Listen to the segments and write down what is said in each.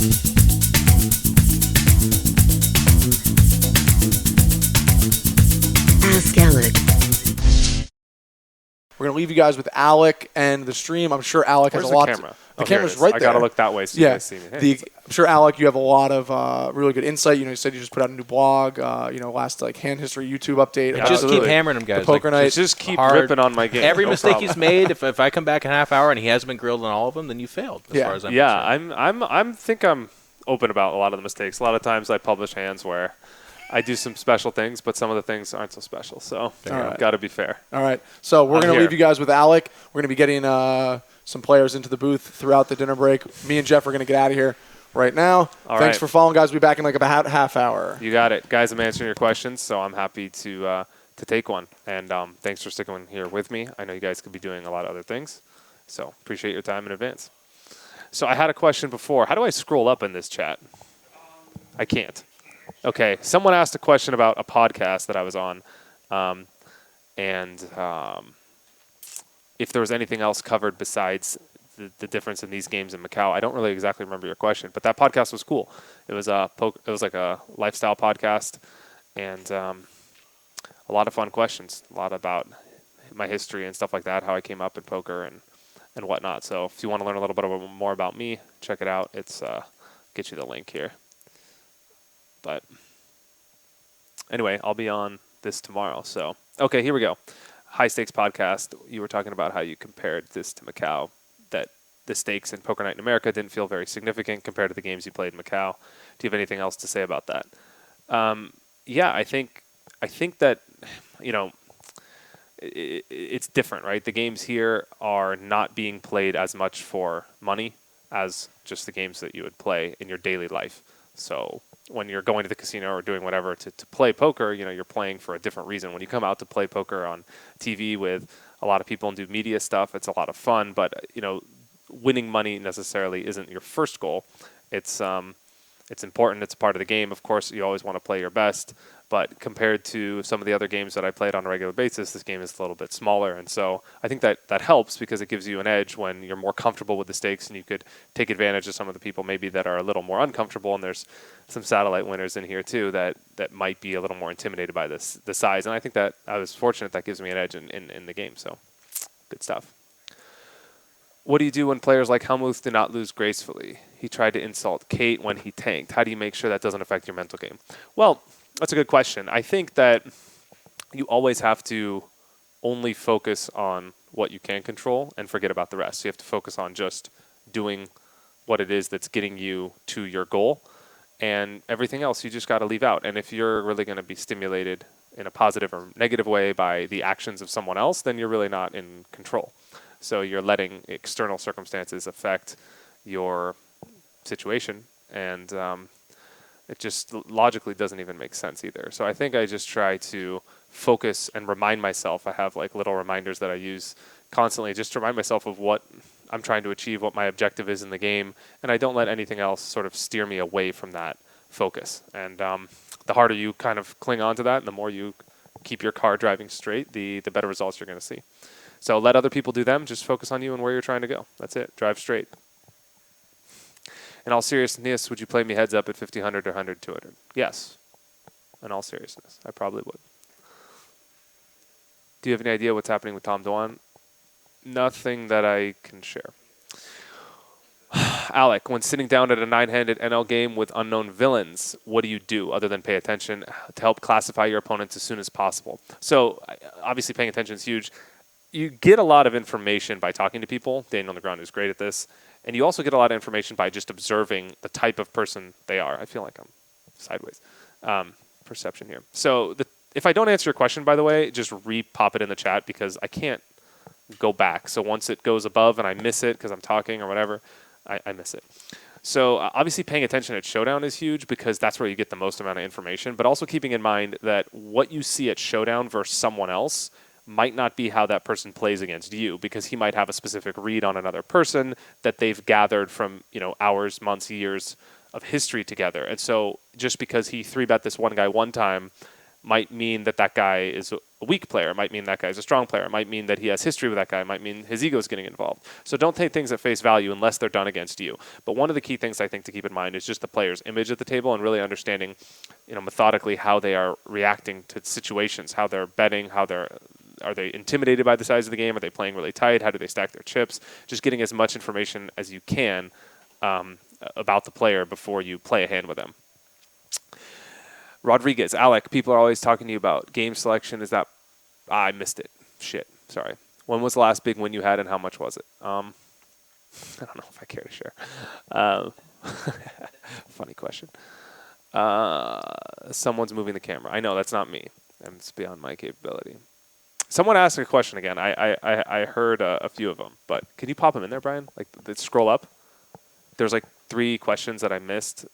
Ask Alec. We're going to leave you guys with Alec and the stream. I'm sure Alec has a lot. Camera? The camera's right there. I got to look that way so you guys see me. Hey, I'm sure, Alec, you have a lot of really good insight. You said you just put out a new blog, last hand history YouTube update. Yeah, just keep hammering him, guys. The poker night. Just keep ripping on my game. Every mistake problem. he's made, if I come back in a half hour and he hasn't been grilled on all of them, then you failed. As far as I'm concerned. I think I'm open about a lot of the mistakes. A lot of times I publish hands where I do some special things, but some of the things aren't so special. So got to be fair. All right. So we're going to leave you guys with Alec. We're going to be getting some players into the booth throughout the dinner break. Me and Jeff are going to get out of here right now. Thanks for following, guys. We'll be back in about half hour. You got it. Guys, I'm answering your questions, so I'm happy to take one. And thanks for sticking here with me. I know you guys could be doing a lot of other things, so appreciate your time in advance. So I had a question before. How do I scroll up in this chat? I can't. Okay, someone asked a question about a podcast that I was on, and if there was anything else covered besides the difference in these games in Macau. I don't really exactly remember your question, but that podcast was cool. It was like a lifestyle podcast, and a lot of fun questions, a lot about my history and stuff like that, how I came up in poker and whatnot. So if you want to learn a little bit more about me, check it out. It's get you the link here. But anyway, I'll be on this tomorrow. So, okay, here we go. High Stakes Podcast. You were talking about how you compared this to Macau, that the stakes in Poker Night in America didn't feel very significant compared to the games you played in Macau. Do you have anything else to say about that? Yeah, I think that, it's different, right? The games here are not being played as much for money as just the games that you would play in your daily life. So when you're going to the casino or doing whatever to play poker, you're playing for a different reason. When you come out to play poker on TV with a lot of people and do media stuff, it's a lot of fun. But, winning money necessarily isn't your first goal. It's important. It's part of the game. Of course, you always want to play your best. But compared to some of the other games that I played on a regular basis, this game is a little bit smaller. And so I think that helps because it gives you an edge when you're more comfortable with the stakes and you could take advantage of some of the people maybe that are a little more uncomfortable. And there's some satellite winners in here too that might be a little more intimidated by the size. And I think that I was fortunate that gives me an edge in the game. So good stuff. What do you do when players like Helmuth do not lose gracefully? He tried to insult Kate when he tanked. How do you make sure that doesn't affect your mental game? Well, that's a good question. I think that you always have to only focus on what you can control and forget about the rest. So you have to focus on just doing what it is that's getting you to your goal, and everything else you just got to leave out. And if you're really going to be stimulated in a positive or negative way by the actions of someone else, then you're really not in control. So you're letting external circumstances affect your situation, and it just logically doesn't even make sense either. So I think I just try to focus and remind myself. I have little reminders that I use constantly just to remind myself of what I'm trying to achieve, what my objective is in the game, and I don't let anything else sort of steer me away from that focus. And the harder you kind of cling on to that, and the more you keep your car driving straight, the better results you're going to see. So let other people do them. Just focus on you and where you're trying to go. That's it. Drive straight. In all seriousness, would you play me heads up at 50, 100, or 100, 200? Yes. In all seriousness, I probably would. Do you have any idea what's happening with Tom Dwan? Nothing that I can share. Alec, when sitting down at a 9-handed NL game with unknown villains, what do you do other than pay attention to help classify your opponents as soon as possible? So obviously paying attention is huge. You get a lot of information by talking to people. Daniel Negron is great at this. And you also get a lot of information by just observing the type of person they are. I feel like I'm sideways. Perception here. So if I don't answer your question, by the way, just re-pop it in the chat because I can't go back. So once it goes above and I miss it because I'm talking or whatever, I miss it. So obviously paying attention at Showdown is huge because that's where you get the most amount of information. But also keeping in mind that what you see at Showdown versus someone else might not be how that person plays against you because he might have a specific read on another person that they've gathered from, hours, months, years of history together. And so just because he 3-bet this one guy one time might mean that guy is a weak player. It might mean that guy's a strong player. It might mean that he has history with that guy. It might mean his ego is getting involved. So don't take things at face value unless they're done against you. But one of the key things I think to keep in mind is just the player's image at the table and really understanding, methodically how they are reacting to situations, how they're betting, are they intimidated by the size of the game? Are they playing really tight? How do they stack their chips? Just getting as much information as you can about the player before you play a hand with them. Rodriguez, Alec, people are always talking to you about game selection. Is that... I missed it. Shit. Sorry. When was the last big win you had and how much was it? I don't know if I care to share. Funny question. Someone's moving the camera. I know, that's not me. It's beyond my capability. Someone asked a question again. I heard a few of them, but can you pop them in there, Brian? Like, scroll up. There's like 3 questions that I missed.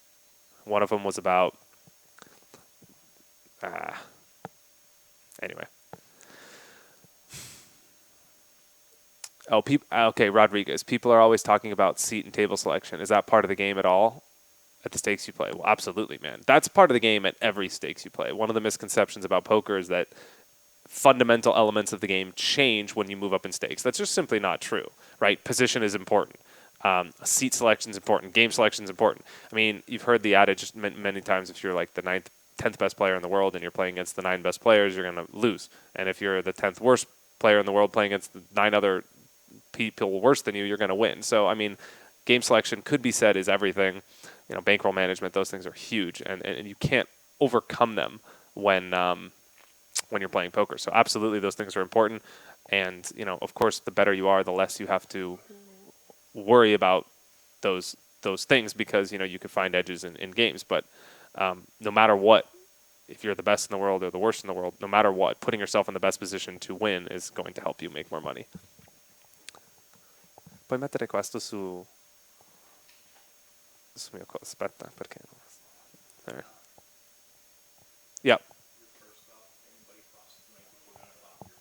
One of them was about... Anyway. Okay, Rodriguez. People are always talking about seat and table selection. Is that part of the game at all at the stakes you play? Well, absolutely, man. That's part of the game at every stakes you play. One of the misconceptions about poker is that fundamental elements of the game change when you move up in stakes. That's just simply not true, right? Position is important. Seat selection is important. Game selection is important. I mean, you've heard the adage many times, if you're like the 10th best player in the world and you're playing against the 9 best players, you're going to lose. And if you're the 10th worst player in the world playing against the 9 other people worse than you, you're going to win. So, I mean, game selection could be said is everything. Bankroll management, those things are huge, and you can't overcome them when you're playing poker. So absolutely those things are important. And, of course, the better you are, the less you have to worry about those things because, you could find edges in games. But no matter what, if you're the best in the world or the worst in the world, no matter what, putting yourself in the best position to win is going to help you make more money. Puoi mettere questo su mio aspetta, perché there. Yep.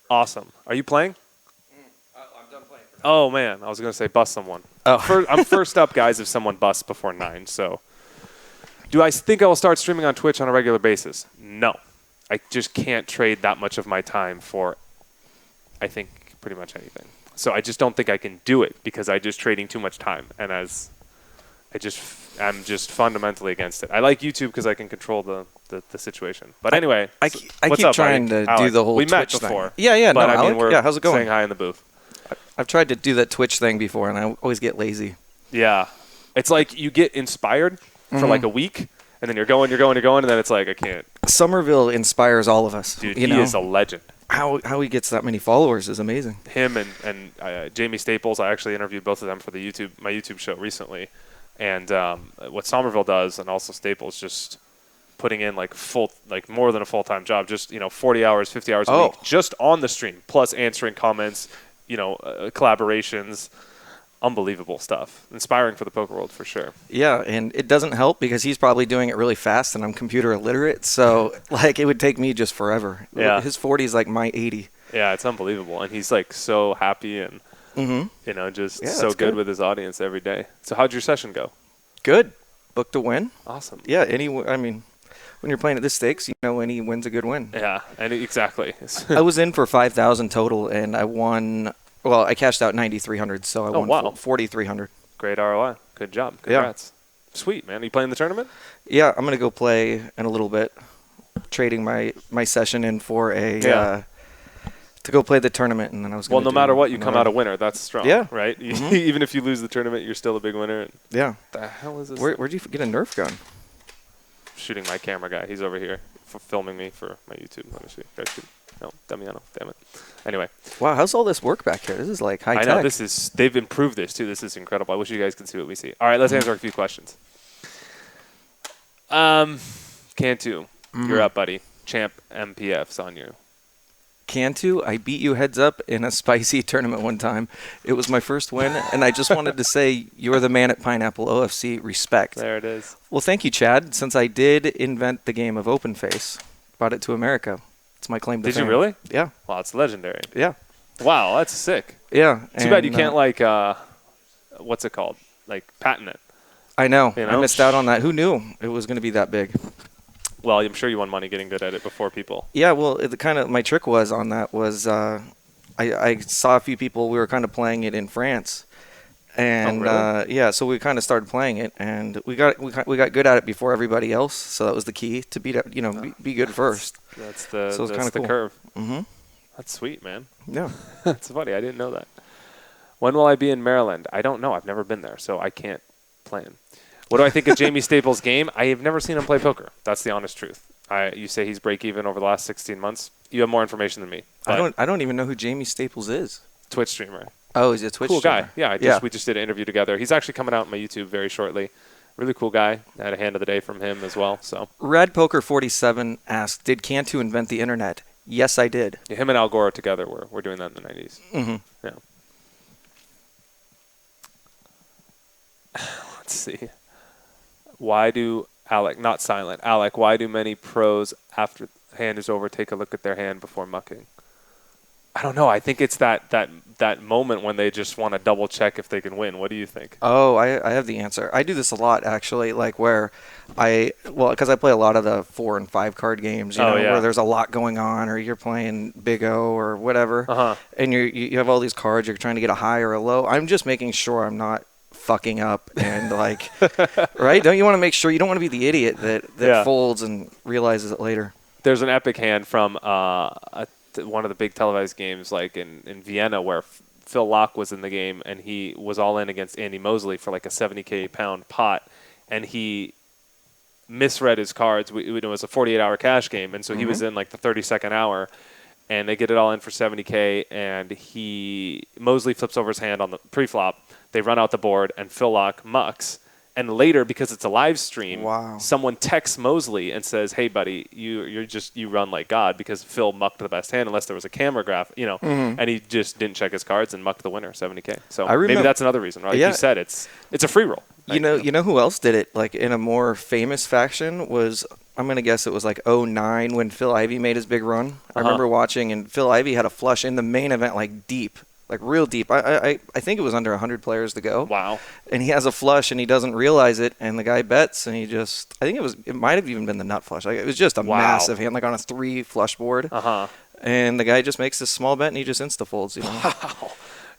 Awesome. Are you playing? I'm done playing. Oh, man. I was going to say bust someone. Oh. I'm first up, guys, if someone busts before 9. So, do I think I will start streaming on Twitch on a regular basis? No. I just can't trade that much of my time for, I think, pretty much anything. So I just don't think I can do it because I'm just trading too much time. And I'm just fundamentally against it. I like YouTube because I can control the situation. But anyway, I keep trying to do the whole we Twitch met before. thing. Yeah, but no, Alec, we're how's it going? saying hi in the booth. I've tried to do that Twitch thing before, and I always get lazy. Yeah. It's like you get inspired for like a week, and then you're going, and then it's like, I can't. Somerville inspires all of us. Dude, he is a legend. How he gets that many followers is amazing. Him and Jamie Staples, I actually interviewed both of them for my YouTube show recently. And what Somerville does, and also Staples, just putting in more than a full-time job, just 40 hours, 50 hours a week, just on the stream, plus answering comments, collaborations, unbelievable stuff. Inspiring for the poker world for sure. Yeah, and it doesn't help because he's probably doing it really fast, and I'm computer illiterate, so it would take me just forever. Yeah. His 40 is like my 80. Yeah, it's unbelievable, and he's so happy and. Just so good with his audience every day. So how'd your session go? Good. Booked a win. Awesome. Yeah, when you're playing at this stakes, any win's a good win. Yeah, and exactly. I was in for 5,000 total, and I won. Well, I cashed out 9,300, so I won 4,300. Great ROI. Good job. Congrats. Yeah. Sweet, man. Are you playing the tournament? Yeah, I'm gonna go play in a little bit. Trading my session in for to go play the tournament, and then I was going to no matter what, you come out a winner. That's strong, right? Mm-hmm. Even if you lose the tournament, you're still a big winner. Yeah. The hell is this? Where'd you get a Nerf gun? Shooting my camera guy. He's over here filming me for my YouTube. Let me see. No, Damiano. Damn it. Anyway. Wow, how's all this work back here? This is like high tech. I know. They've improved this, too. This is incredible. I wish you guys could see what we see. All right, let's answer a few questions. Cantu, you're up, buddy. Champ MPF's on you. Cantu, I beat you heads up in a spicy tournament one time. It was my first win, and I just wanted to say you're the man at Pineapple OFC. Respect. There it is. Well, thank you, Chad, since I did invent the game of open face. Brought it to America. It's my claim to fame. Did you really? Yeah. Wow, it's legendary. Yeah. Wow, that's sick. Yeah. Too bad you can't, what's it called? Patent it. I know. I missed out on that. Who knew it was going to be that big? Well, I'm sure you won money getting good at it before people. Yeah, well, my trick was on that was I saw a few people. We were kind of playing it in France, and really? so we kind of started playing it, and we got good at it before everybody else. So that was the key to be good first. That's the cool. curve. Mm-hmm. That's sweet, man. Yeah, that's funny. I didn't know that. When will I be in Maryland? I don't know. I've never been there, so I can't plan. What do I think of Jamie Staples' game? I have never seen him play poker. That's the honest truth. You say he's break even over the last 16 months. You have more information than me. I don't even know who Jamie Staples is. Twitch streamer. Oh, he's a Twitch cool streamer. Guy. Yeah, we just did an interview together. He's actually coming out on my YouTube very shortly. Really cool guy. I had a hand of the day from him as well. So Radpoker47 asked, "Did Cantu invent the internet?" Yes, I did. Yeah, him and Al Gore together were doing that in the 90s. Mm-hmm. Yeah. Let's see. Why do Alec, not silent, Alec, why do many pros after hand is over take a look at their hand before mucking? I don't know. I think it's that moment when they just want to double check if they can win. What do you think? Oh, I have the answer. I do this a lot actually, like where because I play a lot of the 4 and 5 card games, where there's a lot going on, or you're playing Big O or whatever, and you have all these cards, you're trying to get a high or a low. I'm just making sure I'm not fucking up and right? Don't you want to make sure you don't want to be the idiot that folds and realizes it later? There's an epic hand from one of the big televised games like in Vienna where Phil Locke was in the game and he was all in against Andy Mosley for like a 70K pound pot, and he misread his cards. It was a 48-hour cash game, and so he was in like the 32nd hour, and they get it all in for 70K, and Mosley flips over his hand on the pre-flop. They run out the board, and Phil Locke mucks. And later, because it's a live stream, someone texts Mosley and says, "Hey, buddy, you run like God because Phil mucked the best hand unless there was a camera graph, and he just didn't check his cards and mucked the winner 70K." So maybe that's another reason, right? Yeah. You said it's a free roll. You know who else did it? Like in a more famous faction was, I'm gonna guess it was like 2009 when Phil Ivey made his big run. I remember watching, and Phil Ivey had a flush in the main event, like deep. Like real deep. I think it was under 100 players to go. Wow. And he has a flush and he doesn't realize it, and the guy bets, and it might have even been the nut flush. Like it was just a massive hand, like on a 3 flush board. And the guy just makes this small bet and he just insta folds. Wow.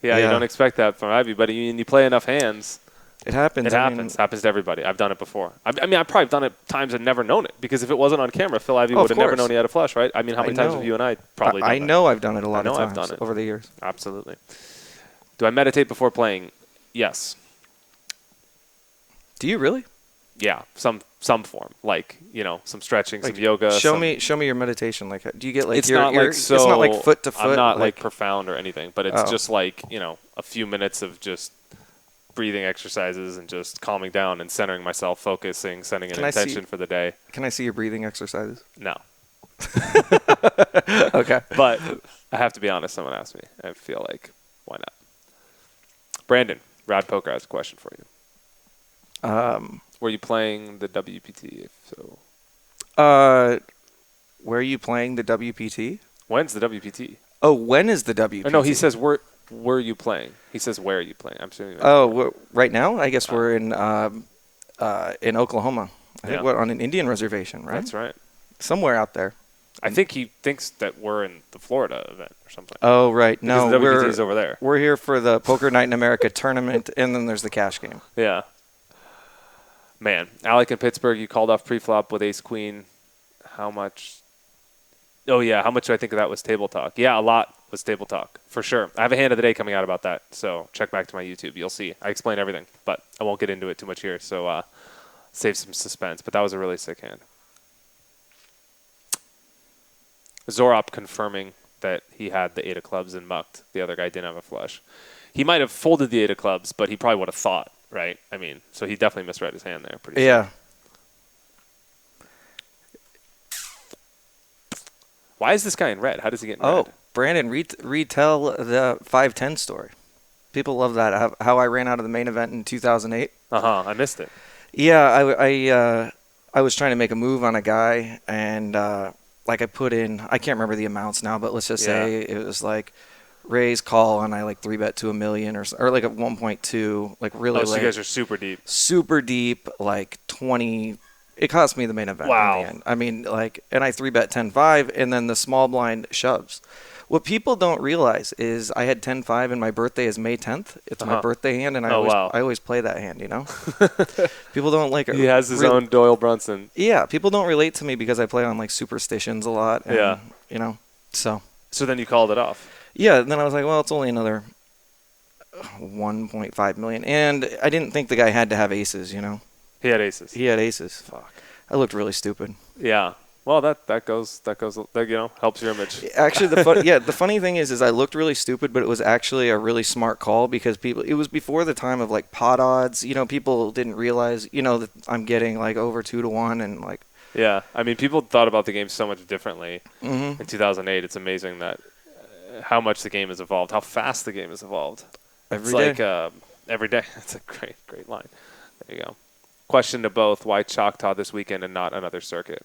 Yeah, you don't expect that from Ivy, but you play enough hands. It happens. It happens to everybody. I've done it before. I mean, I've probably done it times and never known it, because if it wasn't on camera, Phil Ivey would have never known he had a flush, right? I mean, how many times have you and I probably done that? I know I've done it a lot of times. I've done it over the years. Absolutely. Do I meditate before playing? Yes. Do you really? Yeah, some form, like some stretching, some yoga. Show me your meditation. Like, do you get like it's not like foot to foot? I'm not like profound or anything, but it's just like a few minutes of just breathing exercises and just calming down and centering myself, focusing, setting an intention for the day. Can I see your breathing exercises? No. Okay. But I have to be honest. Someone asked me. I feel like, why not? Brandon, Rad Poker has a question for you. Were you playing the WPT? If so. Where are you playing the WPT? When's the WPT? Oh, when is the WPT? No, he says were you playing? He says where are you playing? I'm assuming. Right now, I guess we're in Oklahoma. I think we're on an Indian reservation, right? That's right. Somewhere out there. I think he thinks that we're in the Florida event or something. Oh, right. No, the WPT's over there. We're here for the Poker Night in America tournament, and then there's the cash game. Yeah. Man, Alec in Pittsburgh, you called off pre-flop with ace-queen. How much? Oh, yeah. How much do I think of that was table talk? Yeah, a lot was table talk, for sure. I have a hand of the day coming out about that, so check back to my YouTube. You'll see. I explain everything, but I won't get into it too much here, so save some suspense. But that was a really sick hand. Zorop confirming that he had the 8 of clubs and mucked. The other guy didn't have a flush. He might have folded the 8 of clubs, but he probably would have thought, right? I mean, so he definitely misread his hand there. Pretty yeah. Sure. Why is this guy in red? How does he get in red? Oh, Brandon, retell the 5-10 story. People love that. How I ran out of the main event in 2008. I missed it. Yeah, I was trying to make a move on a guy, and I put in, I can't remember the amounts now, but let's just say it was like raise, call, and I 3-bet to $1 million or like at 1.2, like really late. So you guys are super deep. Super deep, like 20 It cost me the main event in the end. I mean, and I 3-bet 10-5, and then the small blind shoves. What people don't realize is I had 10-5, and my birthday is May 10th. It's my birthday hand, and I always play that hand, you know? People don't like it. He has his own Doyle Brunson. Yeah, people don't relate to me because I play on, like, superstitions a lot. And, you know, so. So then you called it off. Yeah, and then I was like, well, it's only another 1.5 million. And I didn't think the guy had to have aces, you know? He had aces. Fuck. I looked really stupid. Yeah. Well, that goes, you know, helps your image. Actually, the funny thing is I looked really stupid, but it was actually a really smart call because it was before the time of, like, pot odds. You know, people didn't realize, you know, that I'm getting, like, over 2-1 and, like. Yeah. I mean, people thought about the game so much differently in 2008. It's amazing that how much the game has evolved, how fast the game has evolved. Every day. That's a great line. There you go. Question to both: why Choctaw this weekend and not another circuit?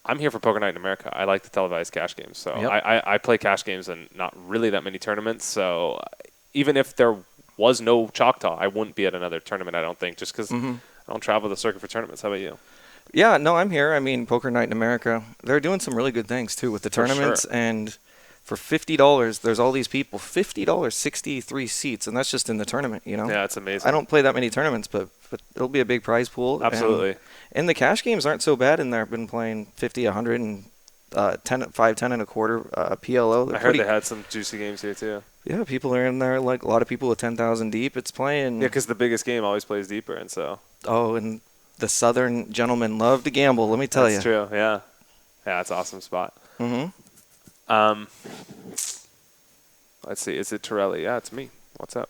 I'm here for Poker Night in America. I like the televised cash games, so I play cash games and not really that many tournaments. So even if there was no Choctaw, I wouldn't be at another tournament. I don't think, just because I don't travel the circuit for tournaments. How about you? Yeah, no, I'm here. I mean, Poker Night in America. They're doing some really good things too with the tournaments and. For $50, there's all these people. $50, 63 seats, and that's just in the tournament, you know? Yeah, it's amazing. I don't play that many tournaments, but it'll be a big prize pool. Absolutely. And the cash games aren't so bad in there. I've been playing 50, 100, and 5, 10 and a quarter PLO. I heard they had some juicy games here, too. Yeah, people are in there, like a lot of people with 10,000 deep. It's playing. Yeah, because the biggest game always plays deeper, and so. Oh, and the Southern gentlemen love to gamble, let me tell you. That's true, yeah. Yeah, it's an awesome spot. Let's see. Is it Torelli? Yeah, it's me. What's up?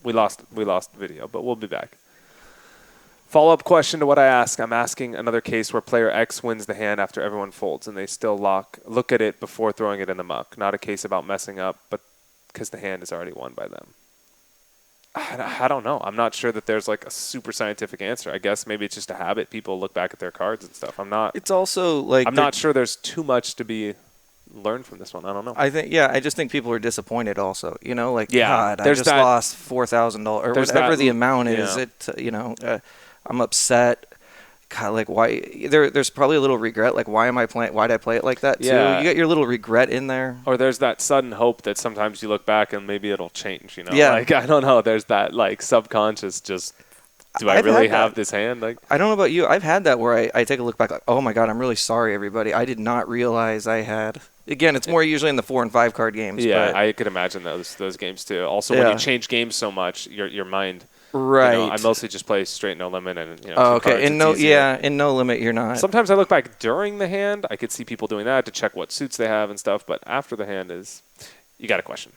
We lost video, but we'll be back. Follow-up question to what I asked. I'm asking another case where player X wins the hand after everyone folds, and they still look at it before throwing it in the muck. Not a case about messing up, but because the hand is already won by them. I don't know. I'm not sure that there's like a super scientific answer. I guess maybe it's just a habit. People look back at their cards and stuff. It's also like I'm not sure there's too much to be learn from this one. I don't know. I just think people are disappointed also, you know, like, God, I just lost $4,000 or whatever the amount is. You know, I'm upset. God, like, why there's probably a little regret. Like, why did I play it like that too? Yeah. You got your little regret in there. Or there's that sudden hope that sometimes you look back and maybe it'll change, you know? Yeah. Like, I don't know. There's that like subconscious just, I really have this hand? Like, I don't know about you. I've had that where I take a look back like, oh my God, I'm really sorry, everybody. I did not realize I had. Again, it's more usually in the 4 and 5 card games. Yeah, but I could imagine those games too. Also, when you change games so much, your mind. Right. You know, I mostly just play straight no limit and okay. In no limit, you're not. Sometimes I look back during the hand. I could see people doing that to check what suits they have and stuff. But after the hand you got a question.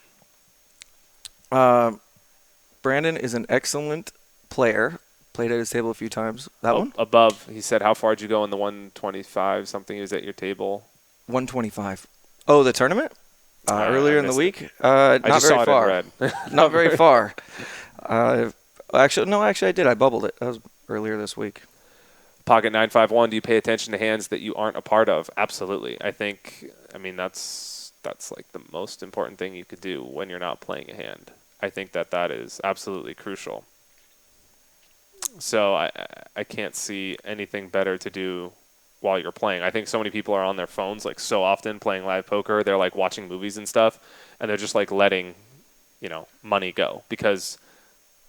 Brandon is an excellent player. Played at his table a few times. That one? Above, he said, how far did you go in the 125 something? He was at your table. 125. Oh, the tournament? Earlier in the week? Not very saw far. It in red. Not very far. Actually, I did. I bubbled it. That was earlier this week. Pocket 951, do you pay attention to hands that you aren't a part of? Absolutely. I mean, that's like the most important thing you could do when you're not playing a hand. I think that is absolutely crucial. So I can't see anything better to do while you're playing. I think so many people are on their phones like so often playing live poker. They're like watching movies and stuff, and they're just like letting, money go. Because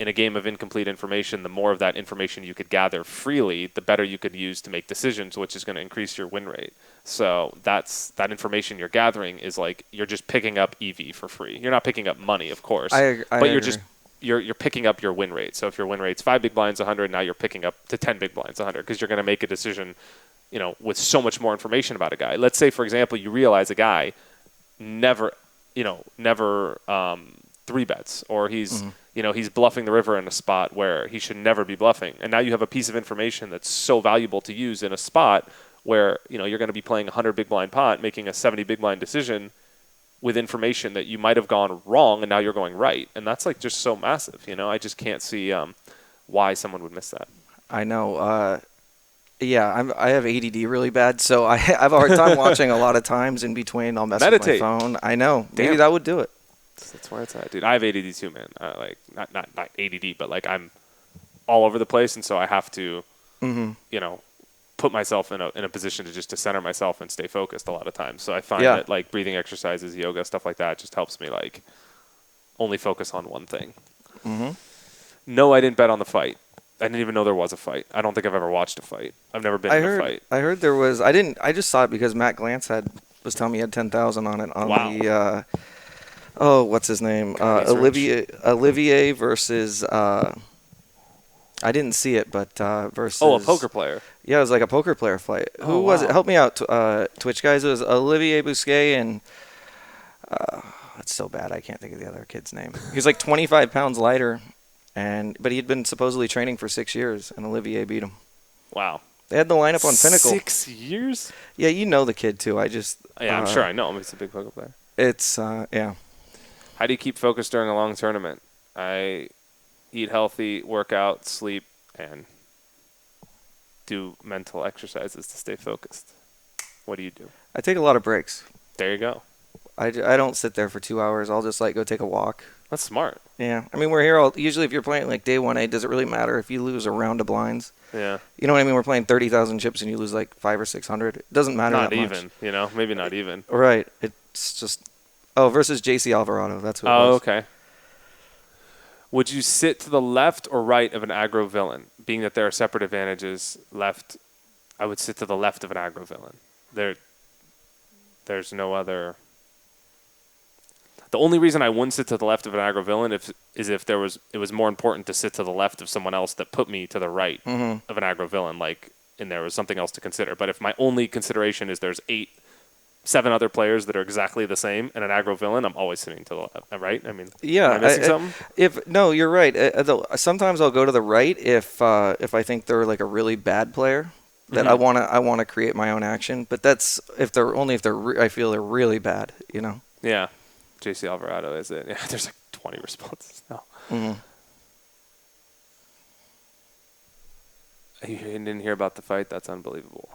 in a game of incomplete information, the more of that information you could gather freely, the better you could use to make decisions, which is going to increase your win rate. So that information you're gathering is like you're just picking up EV for free. You're not picking up money, of course, but you're just you're picking up your win rate. So if your win rate's 5 big blinds 100, now you're picking up to 10 big blinds 100 because you're going to make a decision, with so much more information about a guy. Let's say, for example, you realize a guy never 3 bets, or he's he's bluffing the river in a spot where he should never be bluffing. And now you have a piece of information that's so valuable to use in a spot where, you're going to be playing a 100 big blind pot, making a 70 big blind decision with information that you might have gone wrong and now you're going right. And that's like just so massive, I just can't see why someone would miss that. I know. I have ADD really bad, so I have a hard time watching a lot of times in between. I'll mess with my phone. I know. Damn. Maybe that would do it. That's where it's at, dude. I have ADD too, man. Like not ADD, but like I'm all over the place, and so I have to put myself in a position to center myself and stay focused a lot of times. So I find that like breathing exercises, yoga, stuff like that just helps me like only focus on one thing. No, I didn't bet on the fight. I didn't even know there was a fight. I don't think I've ever watched a fight. I've never been in a fight. I heard there was. I just saw it because Matt Glantz was telling me he had 10,000 on it on the. What's his name? Olivier versus. I didn't see it, but versus. Oh, a poker player. Yeah, it was like a poker player fight. Who was it? Help me out, Twitch guys. It was Olivier Bousquet and. It's so bad I can't think of the other kid's name. He was like 25 pounds lighter. But he had been supposedly training for 6 years, and Olivier beat him. Wow. They had the lineup on Pinnacle. 6 years? Yeah, you know the kid, too. I'm sure I know him. He's a big poker player. It's, yeah. How do you keep focused during a long tournament? I eat healthy, work out, sleep, and do mental exercises to stay focused. What do you do? I take a lot of breaks. There you go. I don't sit there for 2 hours. I'll just, go take a walk. That's smart. Yeah. I mean, we're here usually if you're playing like day 1A, does it really matter if you lose a round of blinds? Yeah. You know what I mean? We're playing 30,000 chips and you lose like 500 or 600. It doesn't matter not that much. Not even, maybe not even. Right. It's just, versus JC Alvarado. That's who it was. Oh, okay. Would you sit to the left or right of an aggro villain? Being that there are separate advantages, I would sit to the left of an aggro villain. There's no other... The only reason I wouldn't sit to the left of an aggro villain is if it was more important to sit to the left of someone else that put me to the right of an aggro villain, and there was something else to consider. But if my only consideration is there's 7 other players that are exactly the same and an aggro villain, I'm always sitting to the left, right? I mean, yeah. Am I missing something? No, you're right. Sometimes I'll go to the right if I think they're like a really bad player that I wanna create my own action. But that's if I feel they're really bad, Yeah. JC Alvarado is it? Yeah, there's like 20 responses now. You didn't hear about the fight? That's unbelievable.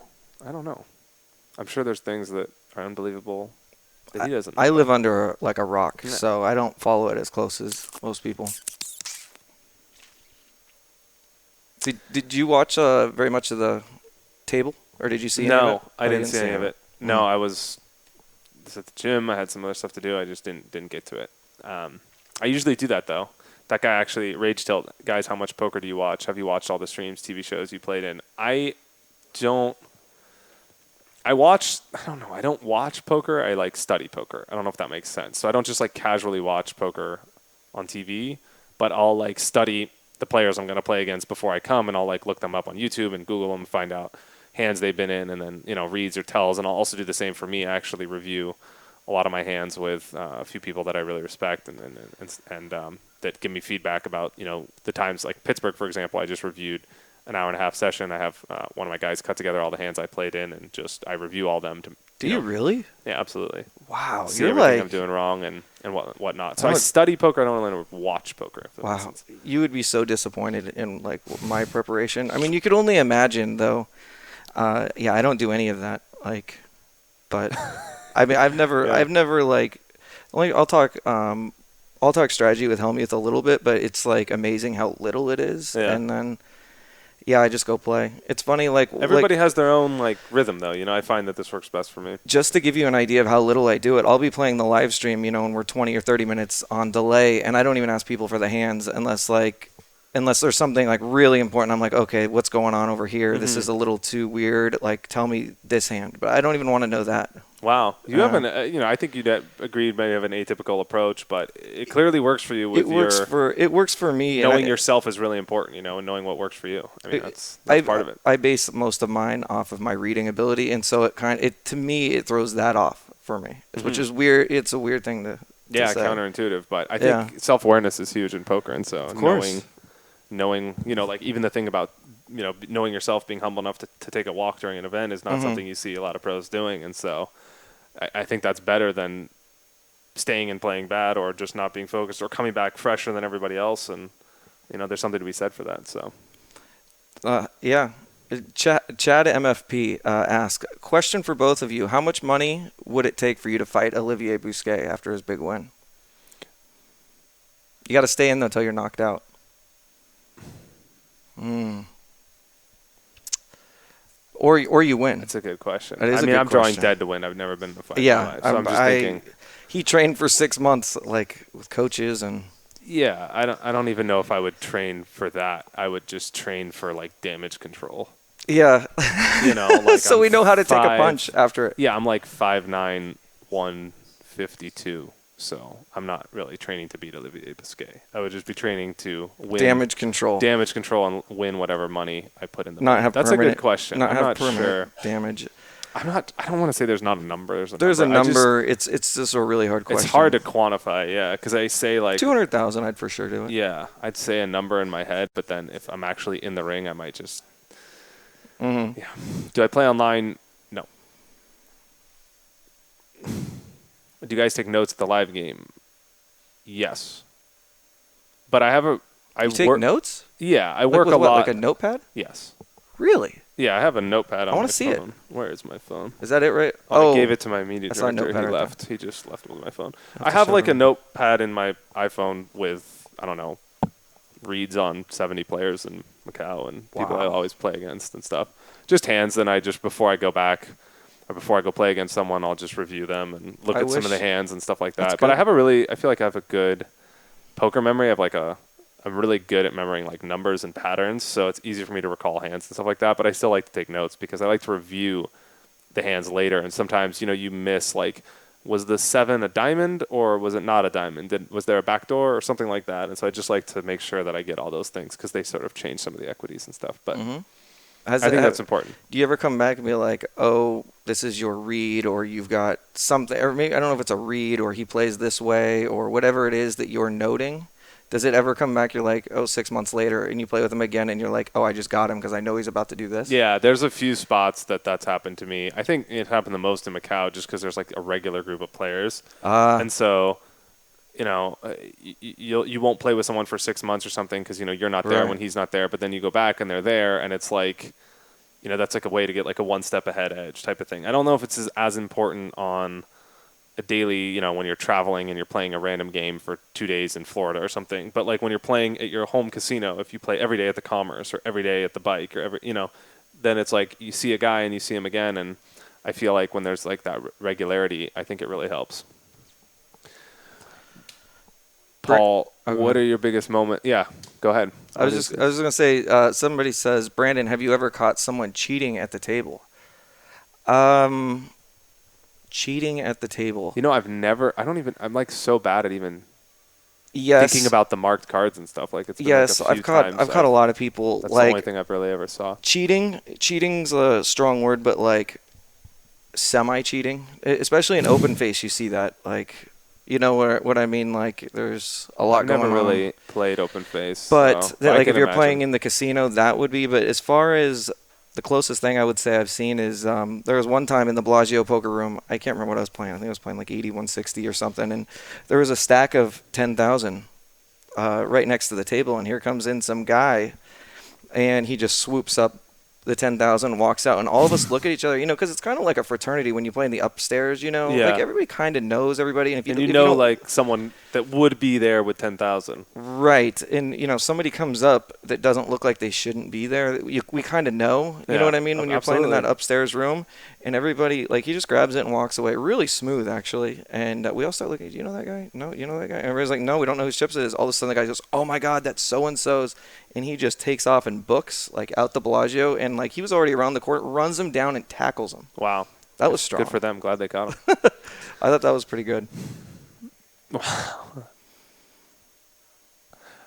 I don't know. I'm sure there's things that are unbelievable that he doesn't know. I live under a rock, so I don't follow it as close as most people. Did you watch very much of the table, or did you see any of it? No, I didn't see any of it. No, I was at the gym. I had some other stuff to do. I just didn't get to it. I usually do that though. That guy actually rage tilt. Guys, how much poker do you watch? Have you watched all the streams, TV shows you played in? I don't watch poker. I study poker. I don't know if that makes sense. So I don't just casually watch poker on TV, but I'll study the players I'm going to play against before I come, and I'll look them up on YouTube and Google them and find out hands they've been in, and then reads or tells. And I'll also do the same for me. I actually review a lot of my hands with a few people that I really respect and that give me feedback about the times, like Pittsburgh, for example. I just reviewed an hour and a half session. I have one of my guys cut together all the hands I played in, and I review all them. Do you really? Yeah, absolutely. Wow, see everything I'm doing wrong and whatnot. So I study poker. I don't really watch poker. If that makes sense. You would be so disappointed in my preparation. I mean, you could only imagine though. Yeah, I don't do any of that. But I mean, I've never I'll talk strategy with Helmuth a little bit, but it's amazing how little it is. Yeah. And then, I just go play. It's funny, everybody has their own rhythm though. I find that this works best for me. Just to give you an idea of how little I do it, I'll be playing the live stream, and we're 20 or 30 minutes on delay, and I don't even ask people for the hands unless there's something really important. I'm like, okay, what's going on over here? This is a little too weird. Tell me this hand, but I don't even want to know that. Wow, you have I think you'd agreed maybe have an atypical approach, but it clearly works for you. It works for me. Knowing yourself is really important, and knowing what works for you. I mean, that's part of it. I base most of mine off of my reading ability, and so to me it throws that off for me, which is weird. It's a weird thing to say. Counterintuitive, but I think self-awareness is huge in poker, and so knowing, even the thing about, knowing yourself, being humble enough to take a walk during an event is not something you see a lot of pros doing. And so I think that's better than staying and playing bad or just not being focused or coming back fresher than everybody else. And, there's something to be said for that. So, yeah. Chad MFP asks, question for both of you. How much money would it take for you to fight Olivier Bousquet after his big win? You got to stay in though until you're knocked out. Or you win. That's a good question. I'm drawing dead to win. I've never been in a fight. Yeah, so I'm just thinking. He trained for 6 months, like with coaches and. Yeah, I don't even know if I would train for that. I would just train for like damage control. Yeah. Like so we know how to take a punch after it. Yeah, I'm like 5'9", 152. So I'm not really training to beat Olivier Bousquet. I would just be training to win. Damage control And win whatever money I put in the That's a good question. I'm not sure. Damage. I don't want to say there's not a number. There's a number. It's just a really hard question. It's hard to quantify, yeah, because I say like 200,000. I'd for sure do it. Yeah, I'd say a number in my head, but then if I'm actually in the ring, I might just. Mm-hmm. Yeah. Do I play online? No. Do you guys take notes at the live game? Yes. But I have a. You take notes? Yeah, I work a lot. Like a notepad? Yes. Really? Yeah, I have a notepad on my phone. I want to see it. Where is my phone? Is that it right? I gave it to my media director. He left. He just left with my phone. I have like a notepad in my iPhone with, I don't know, reads on 70 players in Macau and people I always play against and stuff. Just hands. Then before I go back or before I go play against someone, I'll just review them and look at some of the hands and stuff like that. But I feel like I have a good poker memory. I'm really good at remembering like numbers and patterns, so it's easy for me to recall hands and stuff like that. But I still like to take notes because I like to review the hands later. And sometimes, you miss like, was the 7 a diamond or was it not a diamond? Was there a backdoor or something like that? And so I just like to make sure that I get all those things because they sort of change some of the equities and stuff. But I think that's important. Do you ever come back and be like, oh, this is your read, or you've got something, or maybe I don't know if it's a read or he plays this way or whatever it is that you're noting? Does it ever come back, you're like, 6 months later, and you play with him again, and you're like, I just got him because I know he's about to do this? Yeah, there's a few spots that's happened to me. I think it happened the most in Macau just because there's like a regular group of players. And so, you won't play with someone for 6 months or something because, you're not there when he's not there. But then you go back and they're there, and it's like, that's like a way to get like a one-step ahead edge type of thing. I don't know if it's as important on a daily, when you're traveling and you're playing a random game for 2 days in Florida or something. But like when you're playing at your home casino, if you play every day at the Commerce or every day at the Bike or then it's like you see a guy and you see him again. And I feel like when there's like that regularity, I think it really helps. Paul, what are your biggest moments? Yeah, go ahead. I was just going to say, somebody says, Brandon, have you ever caught someone cheating at the table? Cheating at the table. I'm like so bad at even thinking about the marked cards and stuff. Like it's been I've caught a lot of people. That's like, the only thing I've really ever saw. Cheating's a strong word, but like semi-cheating, especially in open face, you see that. Like, you know what I mean? Like there's a lot going on. I've never really played open face. But like if you're playing in the casino, that would be. But as far as the closest thing I would say I've seen is there was one time in the Bellagio poker room. I can't remember what I was playing. I think I was playing like 80, 160 or something. And there was a stack of 10,000 right next to the table. And here comes in some guy, and he just swoops up the 10,000, walks out, and all of us look at each other, because it's kind of like a fraternity when you play in the upstairs, Yeah. Like everybody kind of knows everybody. And if you like someone that would be there with 10,000. Right. And, somebody comes up that doesn't look like they shouldn't be there. We kind of know, you know what I mean, when you're playing in that upstairs room. And everybody, like, he just grabs it and walks away. Really smooth, actually. And we all start looking, do you know that guy? No, you know that guy? And everybody's like, no, we don't know whose chips it is. All of a sudden, the guy goes, oh, my God, that's so-and-so's. And he just takes off and books, like, out the Bellagio. And, like, he was already around the court, runs him down and tackles him. Wow. That was strong. Good for them. Glad they caught him. I thought that was pretty good.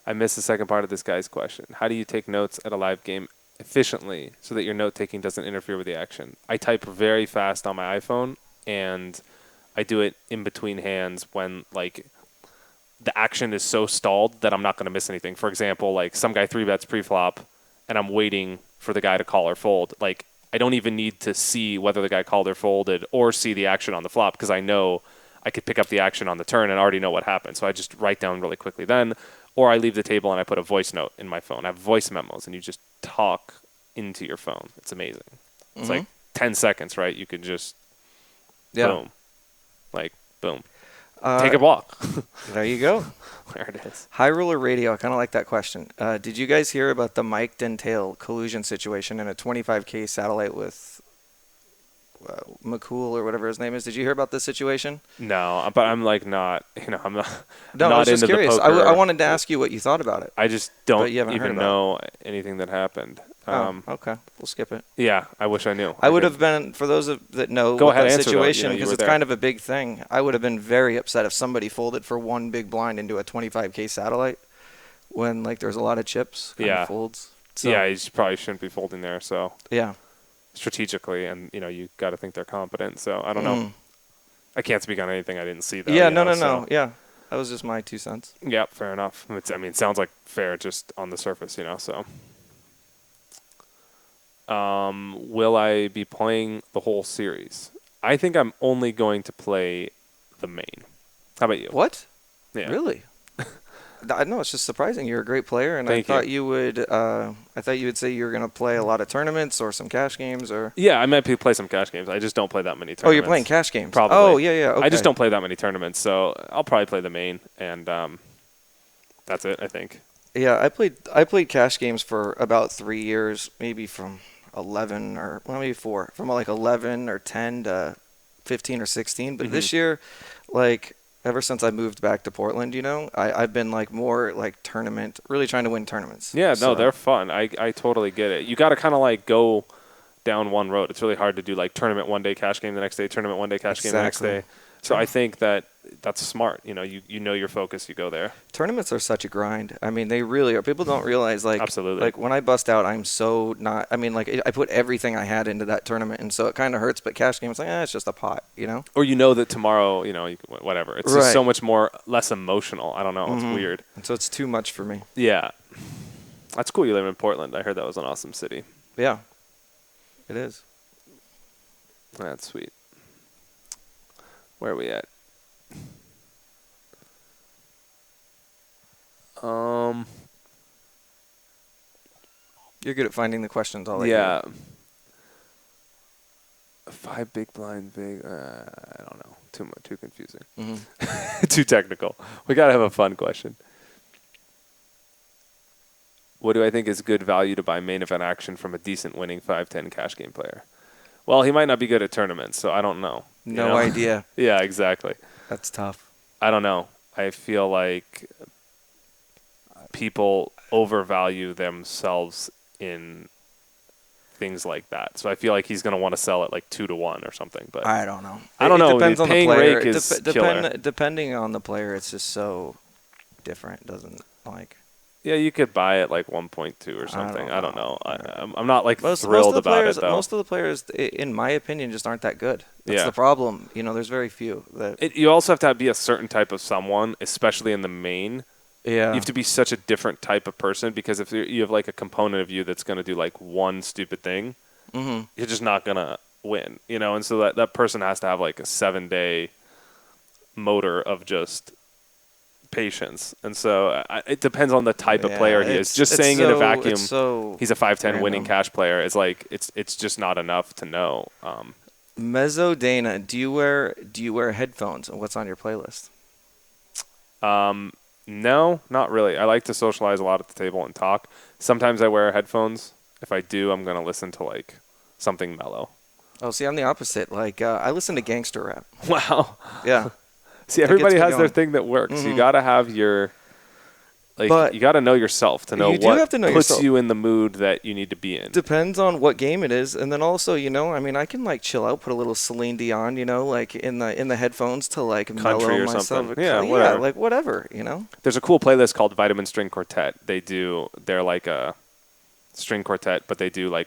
I missed the second part of this guy's question. How do you take notes at a live game efficiently so that your note-taking doesn't interfere with the action? I type very fast on my iPhone, and I do it in between hands when, like, the action is so stalled that I'm not going to miss anything. For example, like, some guy 3-bets pre-flop, and I'm waiting for the guy to call or fold. Like, I don't even need to see whether the guy called or folded or see the action on the flop because I know I could pick up the action on the turn and already know what happened. So I just write down really quickly then. Or I leave the table and I put a voice note in my phone. I have voice memos, and you just talk into your phone. It's amazing. It's like 10 seconds, right? You can just boom. Like, boom. Take a walk. There you go. There it is. High Roller Radio. I kind of like that question. Did you guys hear about the Mike Dentail collusion situation in a 25K satellite with McCool or whatever his name is? Did you hear about this situation? No, but I'm like not, I'm not. No, not I was just into curious. The poker. I wanted to ask you what you thought about it. I just don't even know anything that happened. Okay. We'll skip it. Yeah, I wish I knew. I would have been, for those that know Go what ahead, that answer, situation, though. because it's kind of a big thing, I would have been very upset if somebody folded for one big blind into a 25K satellite when there's a lot of chips. Folds. So, yeah, you probably shouldn't be folding there. So yeah, strategically, and you got to think they're competent. So I don't know. I can't speak on anything I didn't see. Though, yeah, no. Yeah, that was just my 2 cents. Yeah, fair enough. It sounds like fair just on the surface, So. Will I be playing the whole series? I think I'm only going to play the main. How about you? What? Yeah. Really? No, it's just surprising. You're a great player, and I thought you would. I thought you would say you were going to play a lot of tournaments or some cash games, or. Yeah, I might play some cash games. I just don't play that many tournaments. Oh, you're playing cash games. Probably. Oh, yeah. Okay. I just don't play that many tournaments, so I'll probably play the main, and that's it. I think. Yeah, I played cash games for about 3 years, maybe from 11 or maybe 4, from 11 or 10 to 15 or 16. But this year, ever since I moved back to Portland, I've been more tournament, really trying to win tournaments. Yeah, no, they're fun. I totally get it. You got to kind of go down one road. It's really hard to do tournament one day, cash game the next day, tournament one day, cash game the next day. So I think that's smart. You know your focus. You go there. Tournaments are such a grind. I mean, they really are. People don't realize absolutely. When I bust out, I'm so not. I mean, I put everything I had into that tournament, and so it kind of hurts. But cash game, it's it's just a pot, Or that tomorrow, whatever. It's just so much less emotional. I don't know. It's weird. And so it's too much for me. Yeah, that's cool. You live in Portland. I heard that was an awesome city. Yeah, it is. That's sweet. Where are we at? You're good at finding the questions. I'll let yeah. 5 big blind big. I don't know. Too confusing. Too technical. We gotta have a fun question. What do I think is good value to buy main event action from a decent winning 5-10 cash game player? Well, he might not be good at tournaments, so I don't know. No idea. Yeah, exactly. That's tough. I don't know. I feel like people overvalue themselves in things like that. So I feel like he's going to want to sell it 2-1 or something. But I don't know. I don't know. Depends on the player. Rake is killer. Depending on the player, it's just so different. Doesn't Yeah, you could buy it 1.2 or something. I don't know. I'm not thrilled about it though. Most of the players, in my opinion, just aren't that good. That's the problem. There's very few. You also have to be a certain type of someone, especially in the main. Yeah. You have to be such a different type of person because if you have a component of you that's going to do one stupid thing, you're just not going to win. And so that person has to have a 7-day motor of just patience, and so it depends on the type of player he is. Just saying in a vacuum, he's a 5-10 winning cash player is it's just not enough to know. Mezzo Dana, do you wear headphones, and what's on your playlist? No, not really. I like to socialize a lot at the table and talk. Sometimes I wear headphones. If I do, I'm gonna listen to something mellow. Oh, see, I'm the opposite. I listen to gangster rap. Wow. Yeah. See, everybody has their thing that works. You got to have your, you got to know yourself to know what puts you in the mood that you need to be in. Depends on what game it is. And then also, I can chill out, put a little Celine Dion, in the headphones to country mellow or myself. Something. Yeah, whatever. Whatever, There's a cool playlist called Vitamin String Quartet. They're a string quartet, but they do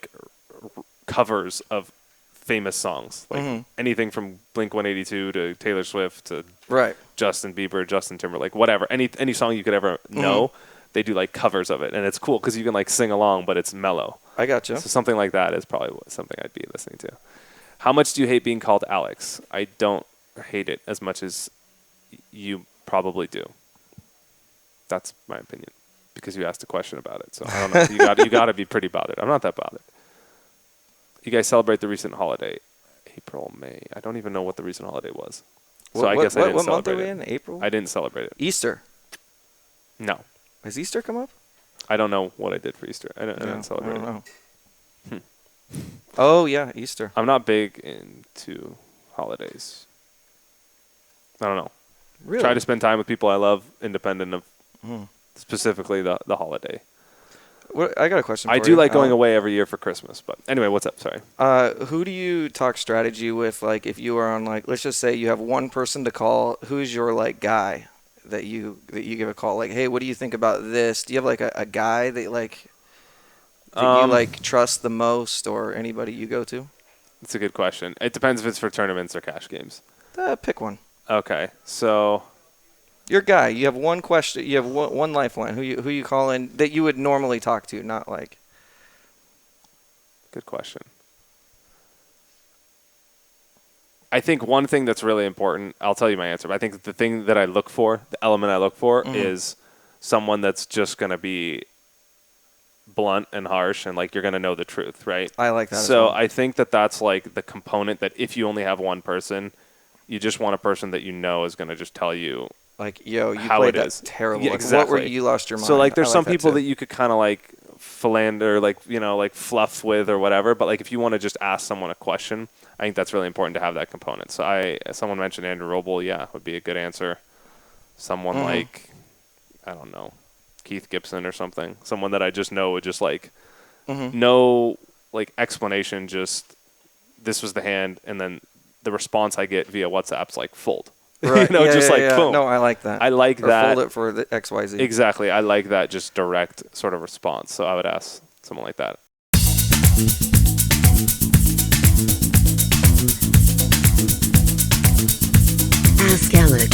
covers of famous songs, anything from Blink-182 to Taylor Swift to Justin Bieber, Justin Timberlake, whatever. Any song you could ever know, they do covers of it, and it's cool because you can sing along, but it's mellow. I gotcha. So something like that is probably something I'd be listening to. How much do you hate being called Alecs? I don't hate it as much as you probably do. That's my opinion because you asked a question about it. So I don't know. You got to be pretty bothered. I'm not that bothered. You guys celebrate the recent holiday, April, May. I don't even know what the recent holiday was. So I guess I didn't what month celebrate are we it. in? April? I didn't celebrate it. Easter. No. Has Easter come up? I don't know what I did for Easter. I didn't celebrate I don't it. know. Oh, yeah, Easter. I'm not big into holidays. I don't know. Really? Try to spend time with people I love, independent of specifically the holiday. I got a question for I you. do like going away every year for Christmas. But anyway, what's up? Sorry. Who do you talk strategy with? Like, if you are on, like, let's just say you have one person to call. Who's your, like, guy that you give a call? Like, hey, what do you think about this? Do you have, like, a guy that, like, you, like, trust the most, or anybody you go to? That's a good question. It depends if it's for tournaments or cash games. Pick one. Okay, so your guy. You have one question. You have one lifeline. Who you call in that you would normally talk to, not like. Good question. I think one thing that's really important. I'll tell you my answer. But I think the thing that I look for, the element I look for, is someone that's just going to be blunt and harsh, and like you're going to know the truth, right? I like that. So I think that's like the component that if you only have one person, you just want a person that you know is going to just tell you, like, yo, you how played it that is. terrible. Yeah, like, exactly. What were you lost your mind? So like, there's some that people too. that you could kind of like philander, like, you know, like fluff with or whatever. But like, if you want to just ask someone a question, I think that's really important to have that component. So someone mentioned Andrew Roble, would be a good answer. Someone like, I don't know, Keith Gibson or something. Someone that I just know would just like, no like explanation, just this was the hand, and then the response I get via WhatsApp's like fold. Right. Boom. No, I like that. I like or that. Fold it for the XYZ. Exactly. I like that just direct sort of response. So I would ask someone like that. Ask Alec.